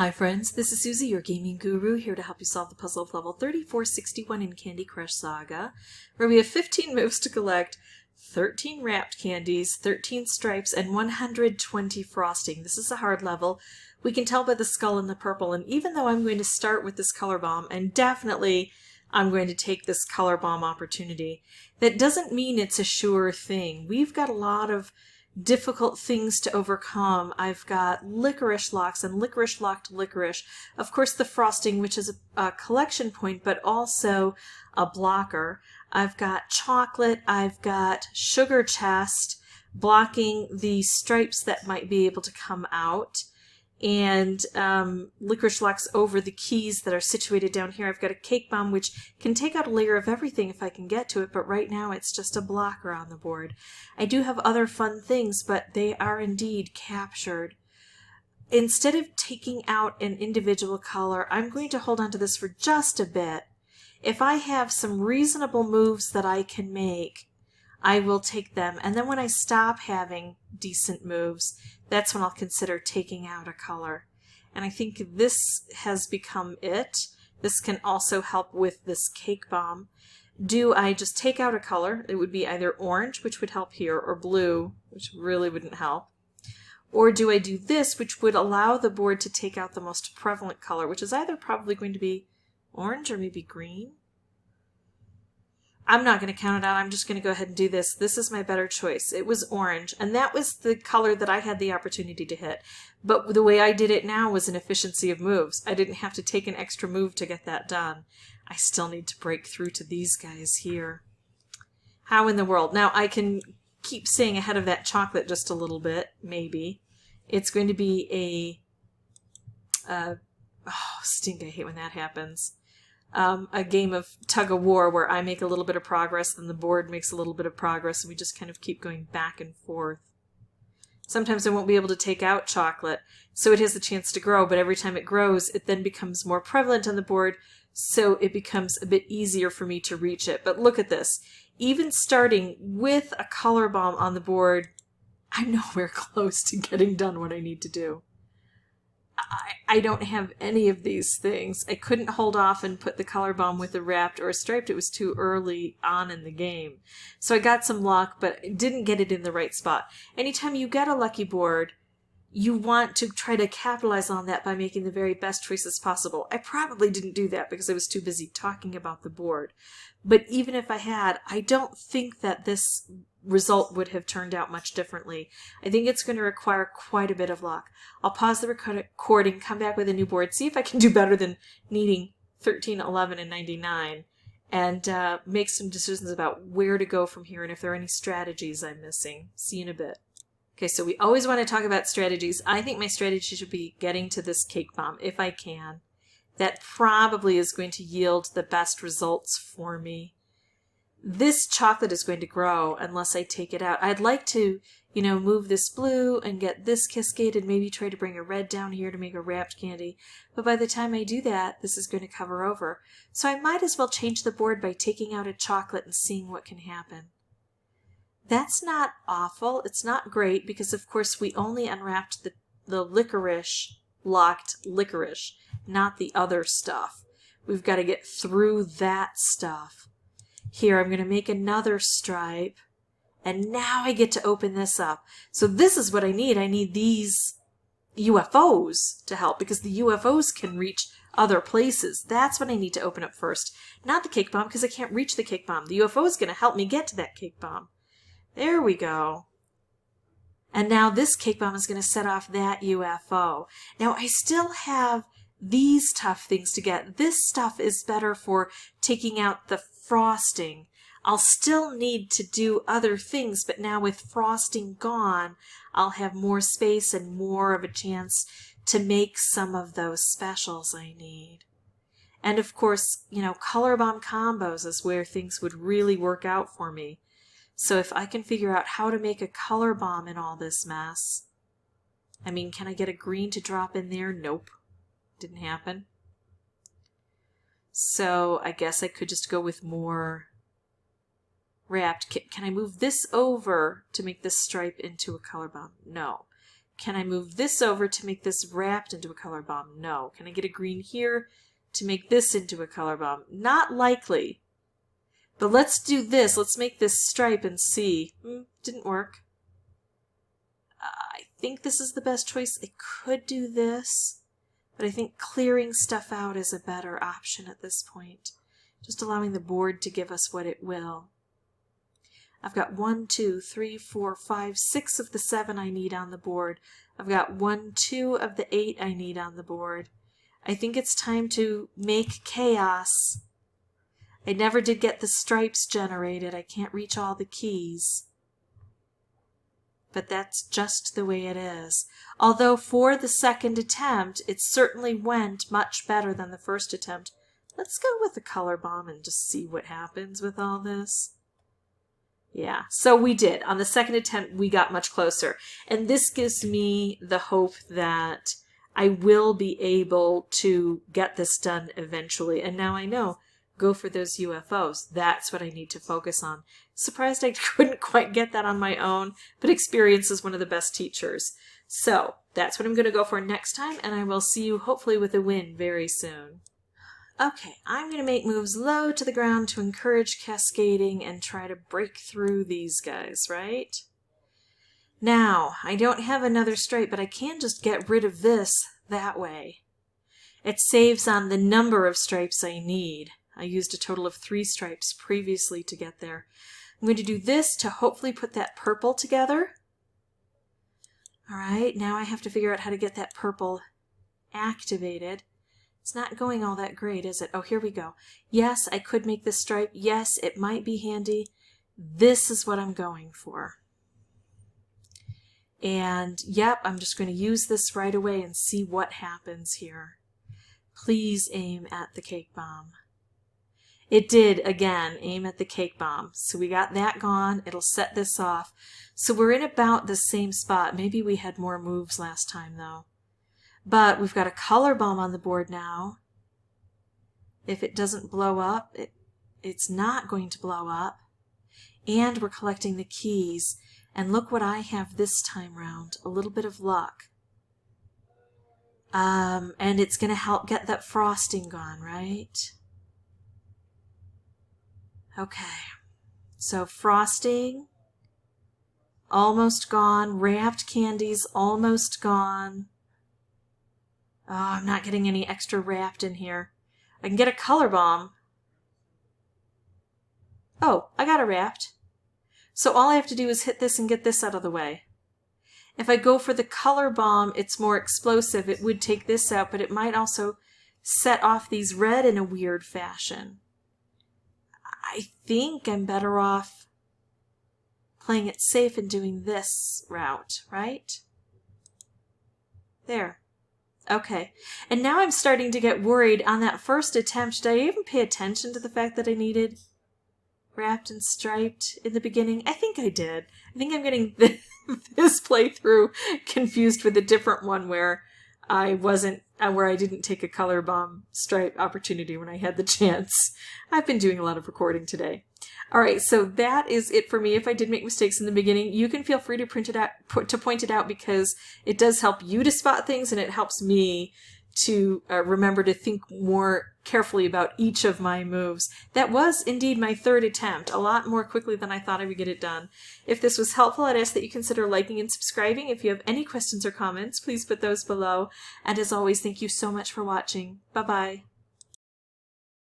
Hi friends, this is Susie, your gaming guru, here to help you solve the puzzle of level 3461 in Candy Crush Saga, where we have 15 moves to collect, 13 wrapped candies, 13 stripes, and 120 frosting. This is a hard level. We can tell by the skull and the purple, and even though I'm going to start with this color bomb, and definitely I'm going to take this color bomb opportunity, that doesn't mean it's a sure thing. We've got a lot of difficult things to overcome. I've got licorice locks and licorice locked licorice. Of course, the frosting, which is a collection point, but also a blocker. I've got chocolate. I've got sugar chest blocking the stripes that might be able to come out. And licorice locks over the keys that are situated down here. I've got a cake bomb, which can take out a layer of everything if I can get to it, but right now it's just a blocker on the board. I do have other fun things, but they are indeed captured. Instead of taking out an individual color, I'm going to hold on to this for just a bit. If I have some reasonable moves that I can make, I will take them, and then when I stop having decent moves, that's when I'll consider taking out a color. And I think this has become it. This can also help with this cake bomb. Do I just take out a color? It would be either orange, which would help here, or blue, which really wouldn't help. Or do I do this, which would allow the board to take out the most prevalent color, which is either probably going to be orange or maybe green? I'm not going to count it out. I'm just going to go ahead and do this. This is my better choice. It was orange, and that was the color that I had the opportunity to hit. But the way I did it now was an efficiency of moves. I didn't have to take an extra move to get that done. I still need to break through to these guys here. How in the world? Now, I can keep staying ahead of that chocolate just a little bit, maybe. It's going to be oh, stink, I hate when that happens. A game of tug-of-war where I make a little bit of progress, then the board makes a little bit of progress, and we just kind of keep going back and forth. Sometimes I won't be able to take out chocolate, so it has the chance to grow, but every time it grows, it then becomes more prevalent on the board, so it becomes a bit easier for me to reach it. But look at this. Even starting with a color bomb on the board, I'm nowhere close to getting done what I need to do. I don't have any of these things. I couldn't hold off and put the color bomb with a wrapped or a striped. It was too early on in the game. So I got some luck, but didn't get it in the right spot. Anytime you get a lucky board, you want to try to capitalize on that by making the very best choices possible. I probably didn't do that because I was too busy talking about the board. But even if I had, I don't think that this result would have turned out much differently. I think it's going to require quite a bit of luck. I'll pause the recording, come back with a new board, see if I can do better than needing 13, 11, and 99, and make some decisions about where to go from here and if there are any strategies I'm missing. See you in a bit. Okay, so we always want to talk about strategies. I think my strategy should be getting to this cake bomb, if I can. That probably is going to yield the best results for me. This chocolate is going to grow unless I take it out. I'd like to, move this blue and get this cascade and maybe try to bring a red down here to make a wrapped candy. But by the time I do that, this is going to cover over. So I might as well change the board by taking out a chocolate and seeing what can happen. That's not awful. It's not great because, of course, we only unwrapped the licorice locked licorice, not the other stuff. We've got to get through that stuff. Here, I'm going to make another stripe, and now I get to open this up. So this is what I need. I need these UFOs to help because the UFOs can reach other places. That's what I need to open up first. Not the cake bomb because I can't reach the cake bomb. The UFO is going to help me get to that cake bomb. There we go. And now this cake bomb is going to set off that UFO. Now I still have these tough things to get. This stuff is better for taking out the frosting. I'll still need to do other things, but now with frosting gone, I'll have more space and more of a chance to make some of those specials I need. And of course, color bomb combos is where things would really work out for me. So if I can figure out how to make a color bomb in all this mess, can I get a green to drop in there? Nope. Didn't happen. So I guess I could just go with more wrapped. Can I move this over to make this stripe into a color bomb? No. Can I move this over to make this wrapped into a color bomb? No. Can I get a green here to make this into a color bomb? Not likely. But let's do this. Let's make this stripe and see. Didn't work. I think this is the best choice. I could do this, but I think clearing stuff out is a better option at this point. Just allowing the board to give us what it will. I've got 1, 2, 3, 4, 5, 6 of the 7 I need on the board. I've got 1, 2 of the 8 I need on the board. I think it's time to make chaos. I never did get the stripes generated. I can't reach all the keys. But that's just the way it is. Although for the second attempt, it certainly went much better than the first attempt. Let's go with the color bomb and just see what happens with all this. Yeah, so we did. On the second attempt, we got much closer. And this gives me the hope that I will be able to get this done eventually. And now I know, go for those UFOs. That's what I need to focus on. Surprised I couldn't quite get that on my own, but experience is one of the best teachers. So that's what I'm going to go for next time, and I will see you hopefully with a win very soon. Okay, I'm going to make moves low to the ground to encourage cascading and try to break through these guys, right? Now, I don't have another stripe, but I can just get rid of this that way. It saves on the number of stripes I need. I used a total of 3 stripes previously to get there. I'm going to do this to hopefully put that purple together. All right, now I have to figure out how to get that purple activated. It's not going all that great, is it? Oh, here we go. Yes, I could make this stripe. Yes, it might be handy. This is what I'm going for. And yep, I'm just going to use this right away and see what happens here. Please aim at the cake bomb. It did, again, aim at the cake bomb. So we got that gone. It'll set this off. So we're in about the same spot. Maybe we had more moves last time, though. But we've got a color bomb on the board now. If it doesn't blow up, it's not going to blow up. And we're collecting the keys. And look what I have this time round. A little bit of luck. And it's going to help get that frosting gone, right? Okay. So frosting, almost gone. Wrapped candies, almost gone. Oh, I'm not getting any extra wrapped in here. I can get a color bomb. Oh, I got a wrapped. So all I have to do is hit this and get this out of the way. If I go for the color bomb, it's more explosive. It would take this out, but it might also set off these red in a weird fashion. I think I'm better off playing it safe and doing this route, right? There. Okay, and now I'm starting to get worried. On that first attempt, did I even pay attention to the fact that I needed wrapped and striped in the beginning? I think I did. I think I'm getting this playthrough confused with a different one where I didn't take a color bomb stripe opportunity when I had the chance. I've been doing a lot of recording today. All right, so that is it for me. If I did make mistakes in the beginning, you can feel free to point it out because it does help you to spot things and it helps me to remember to think more carefully about each of my moves. That was indeed my third attempt, a lot more quickly than I thought I would get it done. If this was helpful, I'd ask that you consider liking and subscribing. If you have any questions or comments, please put those below. And as always, thank you so much for watching. Bye-bye.